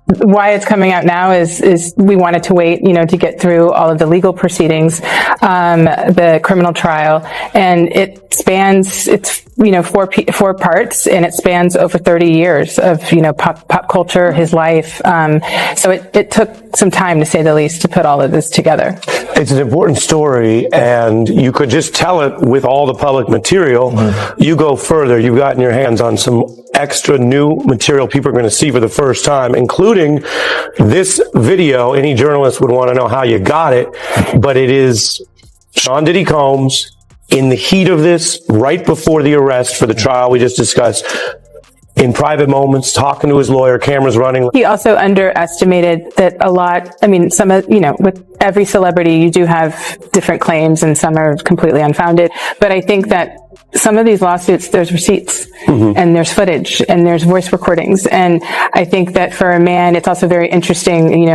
why it's coming out now is we wanted to wait, to get through all of the legal proceedings, the criminal trial, and it's 4 parts, and it spans over 30 years of, pop culture, his life. So it took some time, to say the least, to put all of this together. It's an important story, and you could just tell it with all the public material. Mm-hmm. You go further, you've gotten your hands on some extra new material people are going to see for the first time, including this video. Any journalist would want to know how you got it, but it is Sean Diddy Combs in the heat of this, right before the arrest for the trial we just discussed, in private moments, talking to his lawyer, cameras running. He also underestimated that a lot, some of, with every celebrity, you do have different claims and some are completely unfounded. But I think that some of these lawsuits, there's receipts, mm-hmm. and there's footage and there's voice recordings. And I think that for a man, it's also very interesting,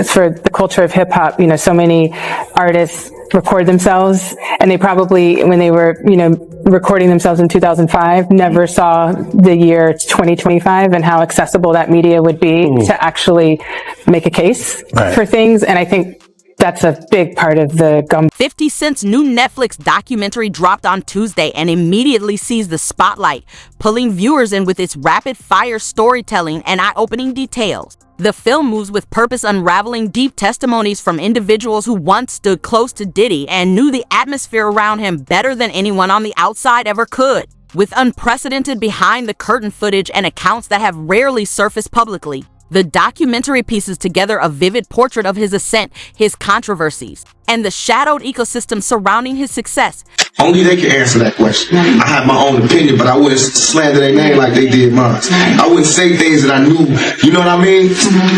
for the culture of hip hop, so many artists record themselves, and they probably, when they were, recording themselves in 2005, never saw the year 2025 and how accessible that media would be to actually make a case for things. And I think that's a big part of the gum. 50 Cent's new Netflix documentary dropped on Tuesday and immediately seized the spotlight, pulling viewers in with its rapid-fire storytelling and eye-opening details. The film moves with purpose, unraveling deep testimonies from individuals who once stood close to Diddy and knew the atmosphere around him better than anyone on the outside ever could. With unprecedented behind-the-curtain footage and accounts that have rarely surfaced publicly, the documentary pieces together a vivid portrait of his ascent, his controversies, and the shadowed ecosystem surrounding his success. Only they can answer that question. I have my own opinion, but I wouldn't slander their name like they did mine. I wouldn't say things that I knew, you know what I mean?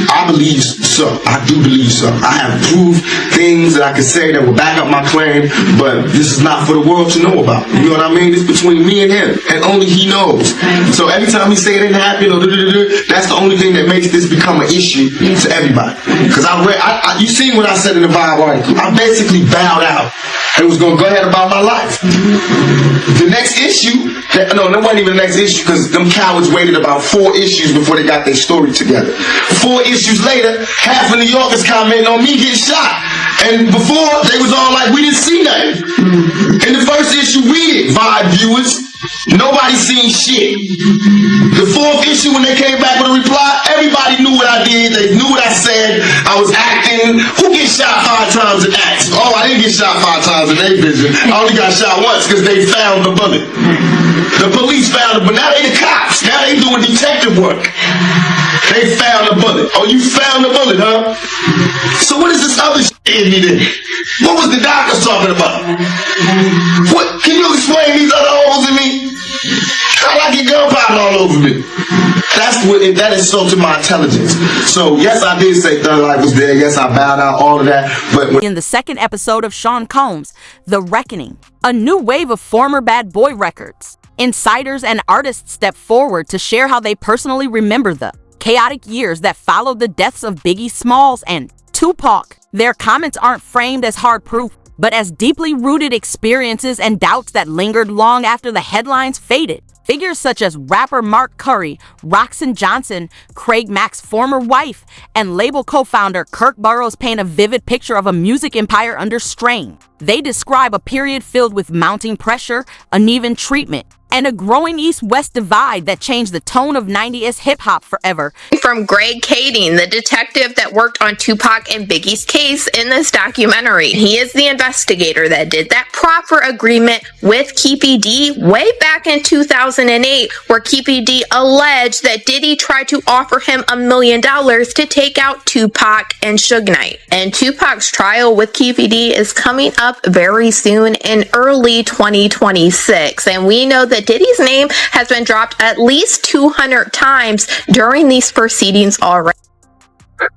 I believe so. I do believe so. I have proved things that I can say that will back up my claim, but this is not for the world to know about. You know what I mean? It's between me and him, and only he knows. So every time he say it didn't happen, or that's the only thing that makes this become an issue to everybody. Because you seen what I said in the Vibe article. I basically bowed out and was going to go ahead about my life. The next issue, that wasn't even the next issue, because them cowards waited about 4 issues before they got their story together. 4 issues later, half of New Yorkers commenting on me getting shot. And before, they was all like, we didn't see nothing. In the first issue, we did, Vibe viewers. Nobody seen shit. The 4th issue, when they came back with a reply, everybody knew what I did. They knew what I said. I was acting. Who gets shot 5 times in acts? Oh, I didn't get shot 5 times in their vision. I only got shot once because they found the bullet. The police found it, but now they the cops. Now they doing detective work. They found the bullet. Oh, you found the bullet, huh? So what is this other shit in me then? What was the doctors talking about? What? Can you explain these other holes in me? How I get gunpowder all over me? That insulted my intelligence. So yes, I did say Thug Life was there. Yes, I bowed out, all of that. But in the second episode of Sean Combs, The Reckoning, a new wave of former bad boy records, insiders and artists step forward to share how they personally remember the chaotic years that followed the deaths of Biggie Smalls and Tupac. Their comments aren't framed as hard proof, but as deeply rooted experiences and doubts that lingered long after the headlines faded. Figures such as rapper Mark Curry, Roxanne Johnson, Craig Mack's former wife, and label co-founder Kirk Burroughs paint a vivid picture of a music empire under strain. They describe a period filled with mounting pressure, uneven treatment, and a growing East-West divide that changed the tone of 90s hip-hop forever. From Greg Kading, the detective that worked on Tupac and Biggie's case in this documentary. He is the investigator that did that proffer agreement with Keefe D way back in 2008, where Keefe D alleged that Diddy tried to offer him $1 million to take out Tupac and Suge Knight. And Tupac's trial with Keefe D is coming up very soon in early 2026. And we know that Diddy's name has been dropped at least 200 times during these proceedings already.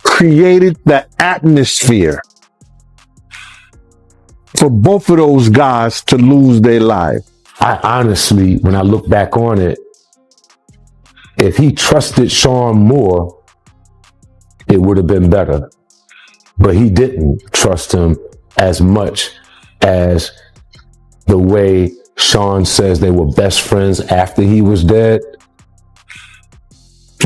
Created the atmosphere for both of those guys to lose their life. I honestly, when I look back on it, if he trusted Sean more, it would have been better. But he didn't trust him as much as the way Sean says they were best friends after he was dead.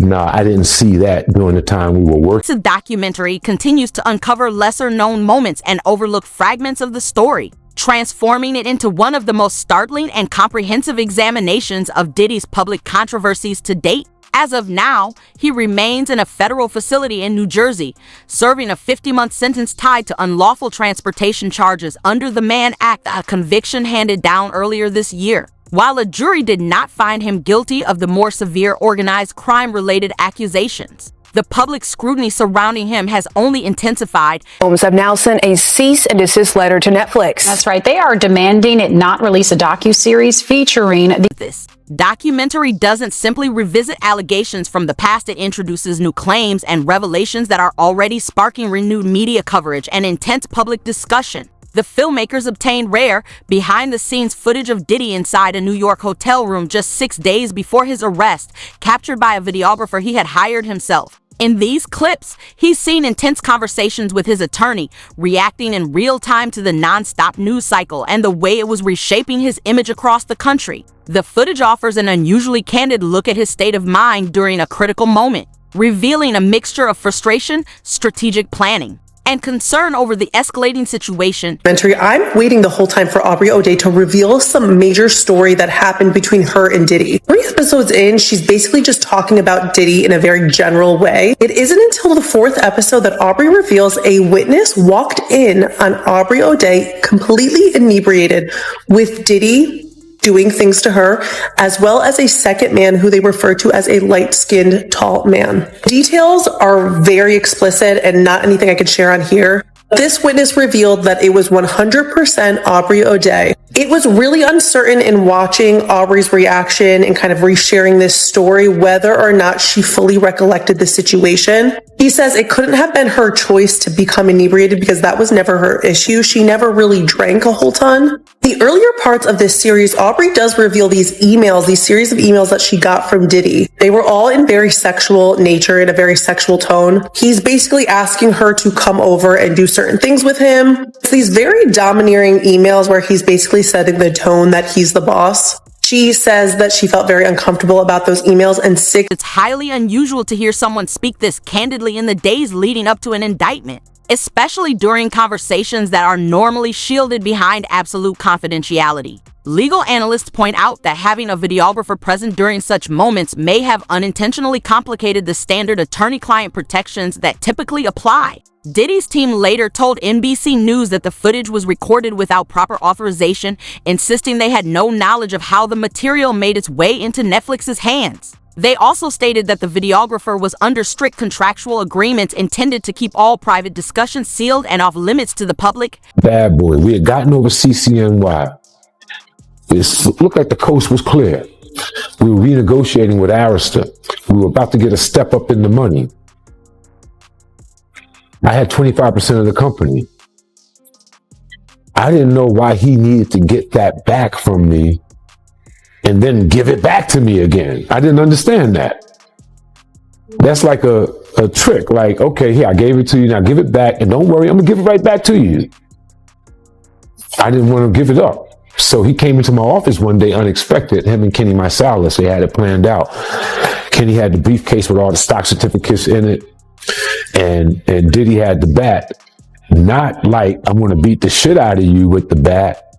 Nah, I didn't see that during the time we were working. The documentary continues to uncover lesser-known moments and overlooked fragments of the story, transforming it into one of the most startling and comprehensive examinations of Diddy's public controversies to date. As of now, he remains in a federal facility in New Jersey, serving a 50-month sentence tied to unlawful transportation charges under the Mann Act, a conviction handed down earlier this year. While a jury did not find him guilty of the more severe organized crime-related accusations, the public scrutiny surrounding him has only intensified. Homes have now sent a cease and desist letter to Netflix. That's right. They are demanding it not release a docuseries featuring This documentary doesn't simply revisit allegations from the past. It introduces new claims and revelations that are already sparking renewed media coverage and intense public discussion. The filmmakers obtained rare, behind-the-scenes footage of Diddy inside a New York hotel room just 6 days before his arrest, captured by a videographer he had hired himself. In these clips, he's seen intense conversations with his attorney, reacting in real time to the non-stop news cycle and the way it was reshaping his image across the country. The footage offers an unusually candid look at his state of mind during a critical moment, revealing a mixture of frustration, strategic planning, and concern over the escalating situation. I'm waiting the whole time for Aubrey O'Day to reveal some major story that happened between her and Diddy. 3 episodes in, she's basically just talking about Diddy in a very general way. It isn't until the 4th episode that Aubrey reveals a witness walked in on Aubrey O'Day completely inebriated with Diddy doing things to her, as well as a second man who they refer to as a light-skinned, tall man. Details are very explicit and not anything I could share on here. This witness revealed that it was 100% Aubrey O'Day. It was really uncertain in watching Aubrey's reaction and kind of resharing this story whether or not she fully recollected the situation. He says it couldn't have been her choice to become inebriated because that was never her issue. She never really drank a whole ton. The earlier parts of this series, Aubrey does reveal these series of emails that she got from Diddy. They were all in very sexual nature, in a very sexual tone. He's basically asking her to come over and do certain things with him. It's these very domineering emails where he's basically setting the tone that he's the boss. She says that she felt very uncomfortable about those emails and sick. It's highly unusual to hear someone speak this candidly in the days leading up to an indictment, especially during conversations that are normally shielded behind absolute confidentiality. Legal analysts point out that having a videographer present during such moments may have unintentionally complicated the standard attorney-client protections that typically apply. Diddy's team later told NBC News that the footage was recorded without proper authorization, insisting they had no knowledge of how the material made its way into Netflix's hands. They also stated that the videographer was under strict contractual agreements intended to keep all private discussions sealed and off limits to the public. Bad boy. We had gotten over CCNY. It looked like the coast was clear. We were renegotiating with Arista. We were about to get a step up in the money. I had 25% of the company. I didn't know why he needed to get that back from me and then give it back to me again. I didn't understand that. That's like a trick. Like, okay, here, I gave it to you. Now give it back. And don't worry, I'm going to give it right back to you. I didn't want to give it up. So he came into my office one day unexpected, him and Kenny Mysalis. They had it planned out. Kenny had the briefcase with all the stock certificates in it. And Diddy had the bat. Not like I'm going to beat the shit out of you with the bat.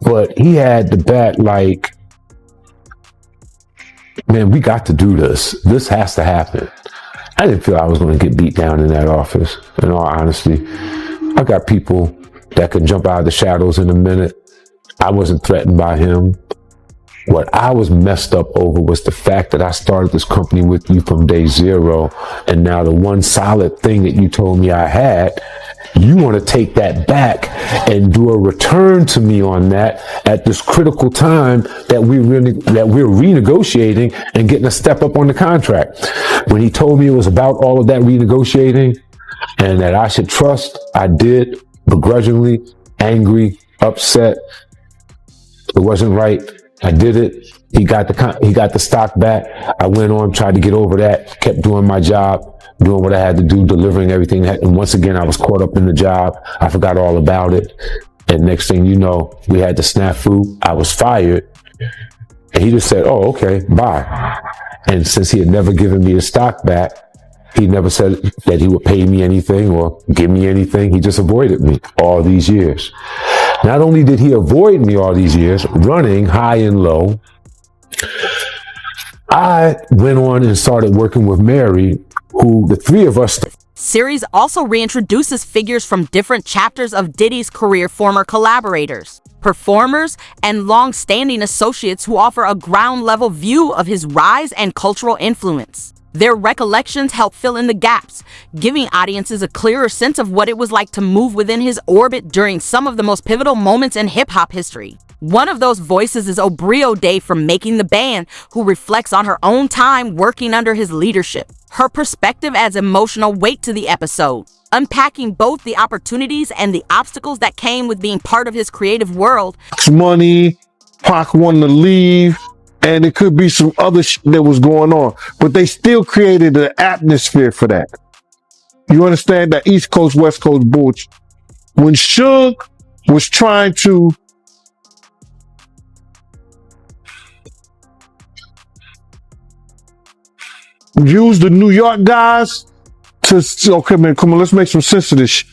But he had the bat like, man, we got to do this. This has to happen. I didn't feel I was going to get beat down in that office, in all honesty. I got people that can jump out of the shadows in a minute. I wasn't threatened by him. What I was messed up over was the fact that I started this company with you from day zero. And now the one solid thing that you told me I had, you want to take that back and do a return to me on that at this critical time that we're renegotiating and getting a step up on the contract. When he told me it was about all of that renegotiating and that I should trust, I did, begrudgingly, angry, upset. It wasn't right. I did it. He got the stock back. I went on, tried to get over that, kept doing my job, doing what I had to do, delivering everything. And once again, I was caught up in the job. I forgot all about it. And next thing you know, we had the snafu. I was fired. And he just said, oh, okay, bye. And since he had never given me his stock back, he never said that he would pay me anything or give me anything. He just avoided me all these years. Not only did he avoid me all these years, running high and low, I went on and started working with Mary, who the three of us. Series also reintroduces figures from different chapters of Diddy's career, former collaborators, performers, and long-standing associates who offer a ground-level view of his rise and cultural influence. Their recollections help fill in the gaps, giving audiences a clearer sense of what it was like to move within his orbit during some of the most pivotal moments in hip-hop history. One of those voices is Obrio Day from Making the Band, who reflects on her own time working under his leadership. Her perspective adds emotional weight to the episode, unpacking both the opportunities and the obstacles that came with being part of his creative world. Money, Pac wanted to leave, and it could be some other shit that was going on, but they still created an atmosphere for that. You understand that East Coast, West Coast bullshit. When Suge was trying to use the New York guys to, okay, man, come on, let's make some sense of this shit.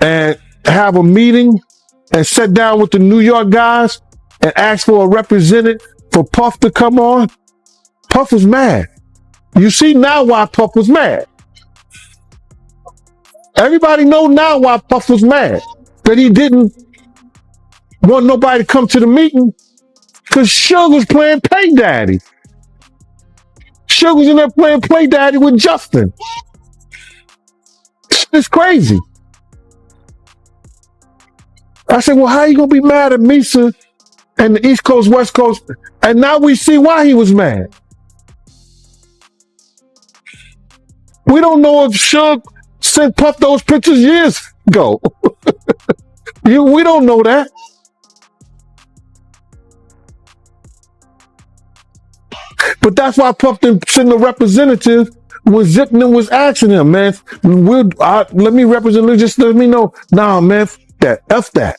And have a meeting and sit down with the New York guys and ask for a representative for Puff to come on. Puff was mad. You see now why Puff was mad. Everybody know now why Puff was mad. That he didn't want nobody to come to the meeting because Suge was playing Pay Daddy. Suge was in there playing Play Daddy with Justin. It's crazy. I said, well, how you gonna be mad at Misa and the East Coast, West Coast? And now we see why he was mad. We don't know if Suge sent Puff those pictures years ago. We don't know that. But that's why Puff didn't send a representative when Zipman was asking him, man, let me represent, just let me know. Nah, man, F that.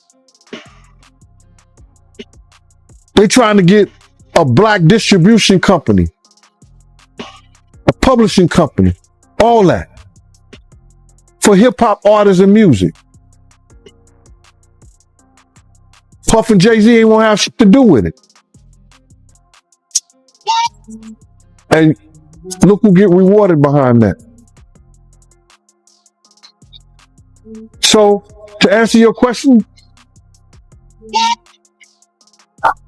They trying to get a black distribution company, a publishing company, all that for hip hop artists and music. Puff and Jay-Z ain't gonna have shit to do with it. And look who get rewarded behind that. So, to answer your question,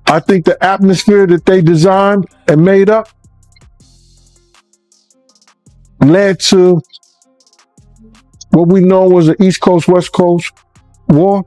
I think the atmosphere that they designed and made up led to what we know was an East Coast, West Coast war.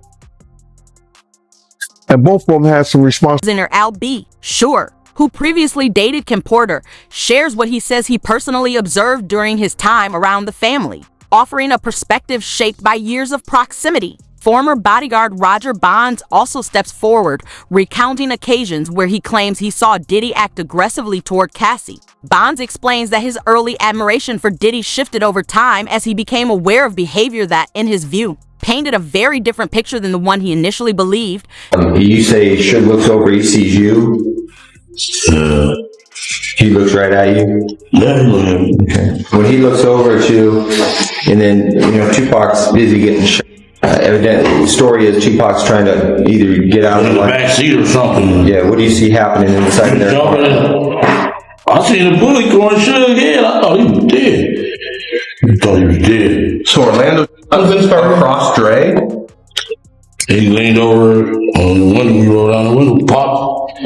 And both of them had some responsibility. Al B. Sure, who previously dated Kim Porter, shares what he says he personally observed during his time around the family, offering a perspective shaped by years of proximity. Former bodyguard Roger Bonds also steps forward, recounting occasions where he claims he saw Diddy act aggressively toward Cassie. Bonds explains that his early admiration for Diddy shifted over time as he became aware of behavior that, in his view, painted a very different picture than the one he initially believed. You say Suge looks over, he sees you. He looks right at you. Yeah, okay. When he looks over at you, and then Tupac's busy getting shot. Evidently, the story is Tupac's trying to either get out in the back seat or something. Yeah, what do you see happening inside there? I seen a bullet going Suge's head. I thought he was dead. You thought he was dead. So Orlando husband started cross Dre. He leaned over on the window. We rolled down the window, popped.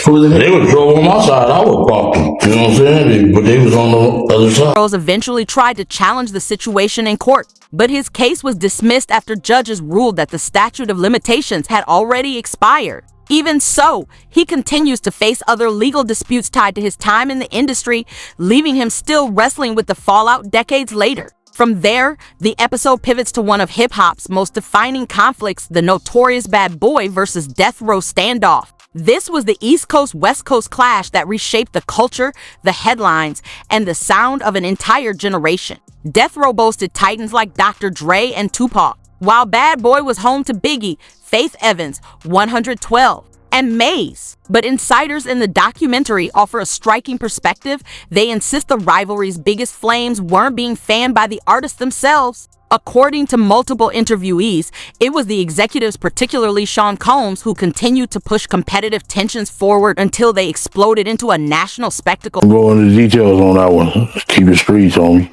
They would drove on my side, I would pop them. You know what I'm saying? But they was on the other side. Rose eventually tried to challenge the situation in court, but his case was dismissed after judges ruled that the statute of limitations had already expired. Even so, he continues to face other legal disputes tied to his time in the industry, leaving him still wrestling with the fallout decades later. From there, the episode pivots to one of hip-hop's most defining conflicts, the Notorious Bad Boy versus Death Row standoff. This was the East Coast-West Coast clash that reshaped the culture, the headlines, and the sound of an entire generation. Death Row boasted titans like Dr. Dre and Tupac, while Bad Boy was home to Biggie, Faith Evans, 112, and Maze. But insiders in the documentary offer a striking perspective. They insist the rivalry's biggest flames weren't being fanned by the artists themselves. According to multiple interviewees, it was the executives, particularly Sean Combs, who continued to push competitive tensions forward until they exploded into a national spectacle. Go into details on that one. Keep it streets on me.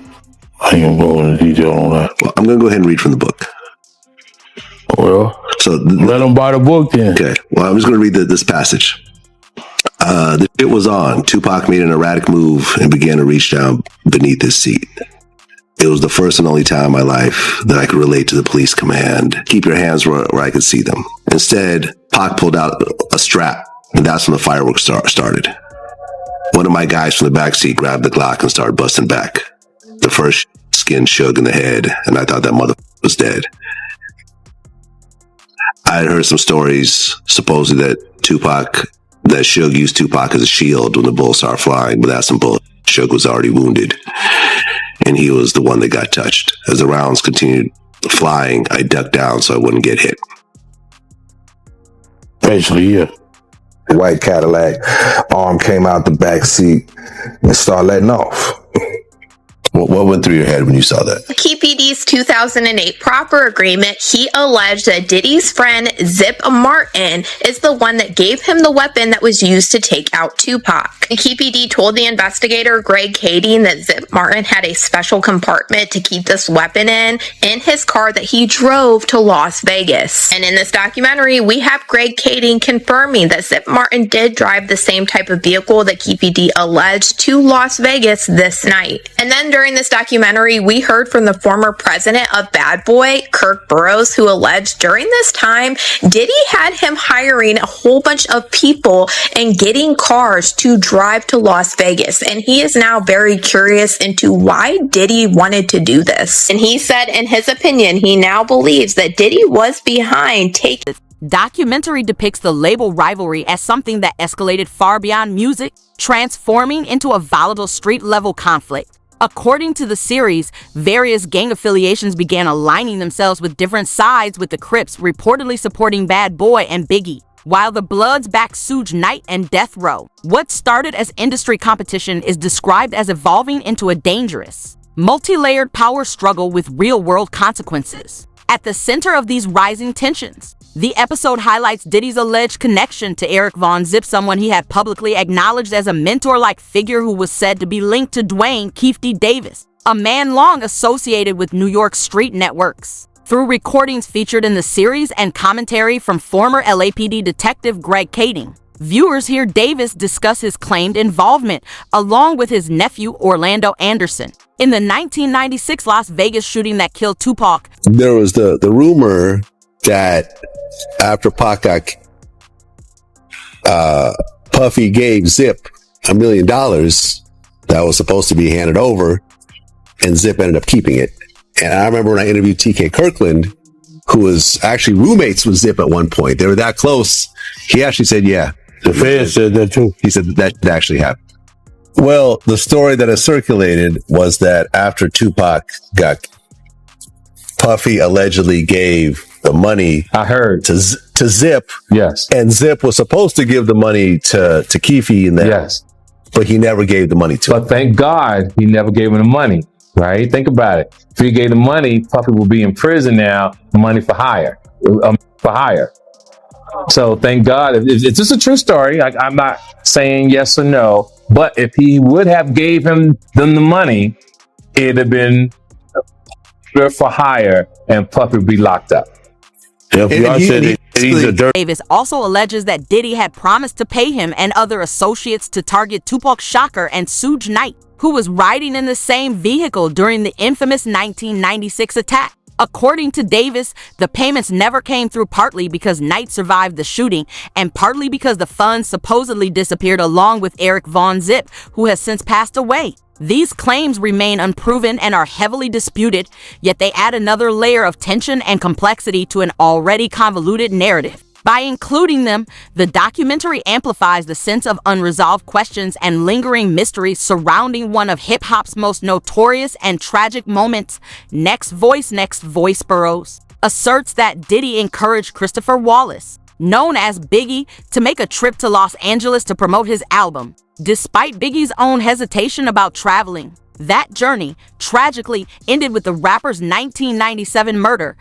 I ain't gonna go into detail on that. Well, I'm going to go ahead and read from the book. Well, so let them buy the book then. Okay. Well, I'm just going to read this passage. The shit was on. Tupac made an erratic move and began to reach down beneath his seat. It was the first and only time in my life that I could relate to the police command. Keep your hands where I could see them. Instead, Pac pulled out a strap, and that's when the fireworks started. One of my guys from the backseat grabbed the Glock and started busting back. The first skin shook in the head, and I thought that motherfucker was dead. I had heard some stories, supposedly that Suge used Tupac as a shield when the bullets started flying, but that's some bullshit. Suge was already wounded, and he was the one that got touched. As the rounds continued flying, I ducked down so I wouldn't get hit. Basically, yeah. The white Cadillac arm came out the back seat and started letting off. What went through your head when you saw that? KPD's 2008 proper agreement, he alleged that Diddy's friend Zip Martin is the one that gave him the weapon that was used to take out Tupac. KPD told the investigator Greg Kading that Zip Martin had a special compartment to keep this weapon in his car that he drove to Las Vegas. And in this documentary, we have Greg Kading confirming that Zip Martin did drive the same type of vehicle that KPD alleged to Las Vegas this night. And then during this documentary, we heard from the former president of Bad Boy, Kirk Burroughs, who alleged during this time, Diddy had him hiring a whole bunch of people and getting cars to drive to Las Vegas. And he is now very curious into why Diddy wanted to do this. And he said, in his opinion, he now believes that Diddy was behind taking. Documentary depicts the label rivalry as something that escalated far beyond music, transforming into a volatile street-level conflict. According to the series, various gang affiliations began aligning themselves with different sides, with the Crips reportedly supporting Bad Boy and Biggie, while the Bloods backed Suge Knight and Death Row. What started as industry competition is described as evolving into a dangerous, multi-layered power struggle with real-world consequences. At the center of these rising tensions, the episode highlights Diddy's alleged connection to Eric Von Zip, someone he had publicly acknowledged as a mentor-like figure who was said to be linked to Dwayne Keefe D. Davis, a man long associated with New York street networks. Through recordings featured in the series and commentary from former LAPD detective Greg Kading, viewers hear Davis discuss his claimed involvement, along with his nephew Orlando Anderson, in the 1996 Las Vegas shooting that killed Tupac. There was the rumor that after Pac got Puffy gave Zip $1 million that was supposed to be handed over, and Zip ended up keeping it. And I remember when I interviewed TK Kirkland, who was actually roommates with Zip at one point. They were that close. He actually said, yeah. The feds said that too. He said that actually happened. Well, the story that has circulated was that after Tupac got, Puffy allegedly gave the money. I heard to Zip. Yes. And Zip was supposed to give the money to Keefe and them. Yes. But he never gave the money to him. But thank God he never gave him the money, right? Think about it. If he gave the money, Puffy will be in prison now, money for hire. So thank God. It's just a true story. I'm not saying yes or no, but if he would have gave them the money, it'd have been for hire and Puffy would be locked up. Davis also alleges that Diddy had promised to pay him and other associates to target Tupac Shakur and Suge Knight, who was riding in the same vehicle during the infamous 1996 attack. According to Davis, the payments never came through, partly because Knight survived the shooting and partly because the funds supposedly disappeared along with Eric Von Zip, who has since passed away. These claims remain unproven and are heavily disputed, yet they add another layer of tension and complexity to an already convoluted narrative. By including them, the documentary amplifies the sense of unresolved questions and lingering mysteries surrounding one of hip-hop's most notorious and tragic moments. Next Voice Burroughs asserts that Diddy encouraged Christopher Wallace, known as Biggie, to make a trip to Los Angeles to promote his album. Despite Biggie's own hesitation about traveling, that journey tragically ended with the rapper's 1997 murder,